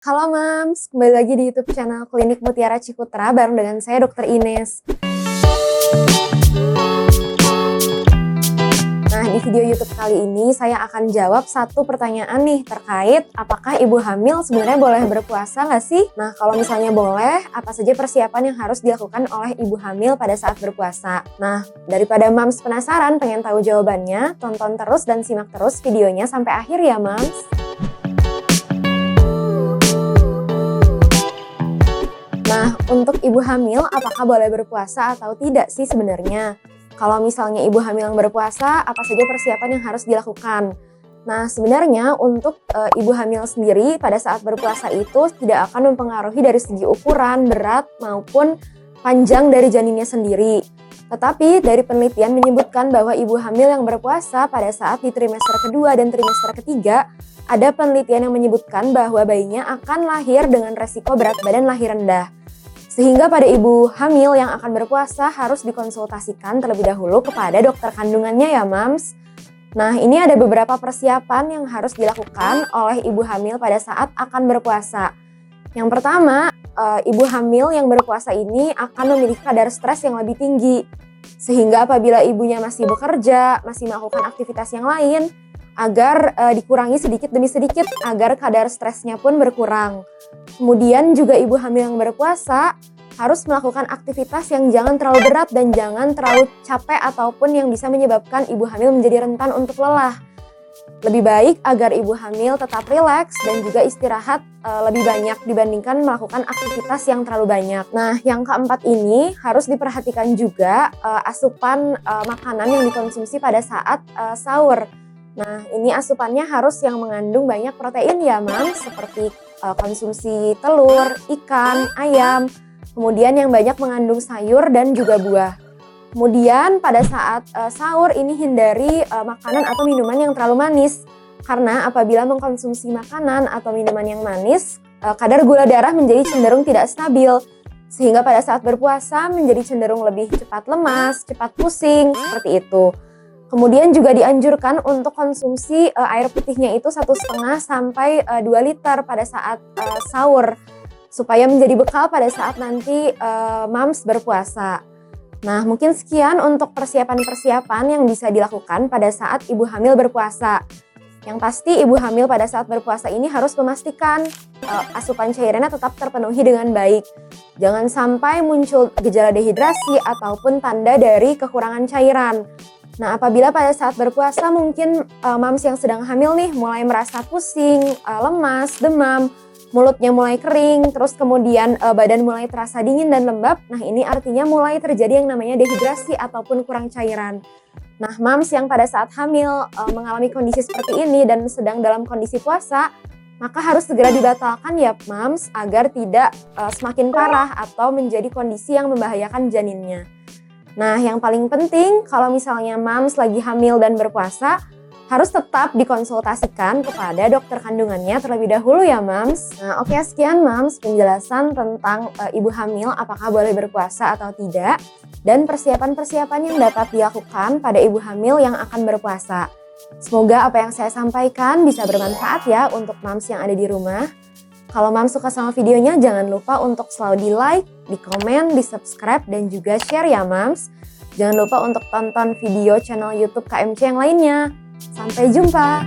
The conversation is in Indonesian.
Halo Mams, kembali lagi di YouTube channel Klinik Mutiara Ciputra bareng dengan saya Dr. Ines. Nah, di video YouTube kali ini saya akan jawab satu pertanyaan nih terkait apakah ibu hamil sebenarnya boleh berpuasa nggak sih? Nah, kalau misalnya boleh, apa saja persiapan yang harus dilakukan oleh ibu hamil pada saat berpuasa? Nah, daripada Mams penasaran pengen tahu jawabannya, tonton terus dan simak terus videonya sampai akhir ya Mams. Nah, untuk ibu hamil, apakah boleh berpuasa atau tidak sih sebenarnya? Kalau misalnya ibu hamil yang berpuasa, apa saja persiapan yang harus dilakukan? Nah, sebenarnya untuk ibu hamil sendiri pada saat berpuasa itu tidak akan mempengaruhi dari segi ukuran, berat, maupun panjang dari janinnya sendiri. Tetapi dari penelitian menyebutkan bahwa ibu hamil yang berpuasa pada saat di trimester kedua dan trimester ketiga, ada penelitian yang menyebutkan bahwa bayinya akan lahir dengan resiko berat badan lahir rendah. Sehingga pada ibu hamil yang akan berpuasa harus dikonsultasikan terlebih dahulu kepada dokter kandungannya ya Mams. Nah, ini ada beberapa persiapan yang harus dilakukan oleh ibu hamil pada saat akan berpuasa. Yang pertama, ibu hamil yang berpuasa ini akan memiliki kadar stres yang lebih tinggi. Sehingga apabila ibunya masih bekerja, masih melakukan aktivitas yang lain, agar dikurangi sedikit demi sedikit agar kadar stresnya pun berkurang. Kemudian juga ibu hamil yang berpuasa harus melakukan aktivitas yang jangan terlalu berat dan jangan terlalu capek ataupun yang bisa menyebabkan ibu hamil menjadi rentan untuk lelah. Lebih baik agar ibu hamil tetap rileks dan juga istirahat lebih banyak dibandingkan melakukan aktivitas yang terlalu banyak. Nah, yang keempat ini harus diperhatikan juga asupan makanan yang dikonsumsi pada saat sahur. Nah, ini asupannya harus yang mengandung banyak protein ya Mams, seperti konsumsi telur, ikan, ayam, kemudian yang banyak mengandung sayur dan juga buah. Kemudian pada saat sahur ini hindari makanan atau minuman yang terlalu manis, karena apabila mengkonsumsi makanan atau minuman yang manis, kadar gula darah menjadi cenderung tidak stabil, sehingga pada saat berpuasa menjadi cenderung lebih cepat lemas, cepat pusing, seperti itu. Kemudian juga dianjurkan untuk konsumsi air putihnya itu 1,5 sampai 2 liter pada saat sahur, supaya menjadi bekal pada saat nanti Mams berpuasa. Nah, mungkin sekian untuk persiapan-persiapan yang bisa dilakukan pada saat ibu hamil berpuasa. Yang pasti ibu hamil pada saat berpuasa ini harus memastikan asupan cairannya tetap terpenuhi dengan baik. Jangan sampai muncul gejala dehidrasi ataupun tanda dari kekurangan cairan. Nah, apabila pada saat berpuasa mungkin Mams yang sedang hamil nih mulai merasa pusing, lemas, demam, mulutnya mulai kering, terus kemudian badan mulai terasa dingin dan lembab. Nah, ini artinya mulai terjadi yang namanya dehidrasi ataupun kurang cairan. Nah, Mams yang pada saat hamil mengalami kondisi seperti ini dan sedang dalam kondisi puasa, maka harus segera dibatalkan ya Mams agar tidak semakin parah atau menjadi kondisi yang membahayakan janinnya. Nah, yang paling penting kalau misalnya Mams lagi hamil dan berpuasa, harus tetap dikonsultasikan kepada dokter kandungannya terlebih dahulu ya Mams. Nah, oke, sekian Mams penjelasan tentang ibu hamil apakah boleh berpuasa atau tidak, dan persiapan-persiapan yang dapat dilakukan pada ibu hamil yang akan berpuasa. Semoga apa yang saya sampaikan bisa bermanfaat ya untuk Mams yang ada di rumah. Kalau Mams suka sama videonya, jangan lupa untuk selalu di-like, di-komen, di-subscribe, dan juga share ya Mams. Jangan lupa untuk tonton video channel YouTube KMC yang lainnya. Sampai jumpa!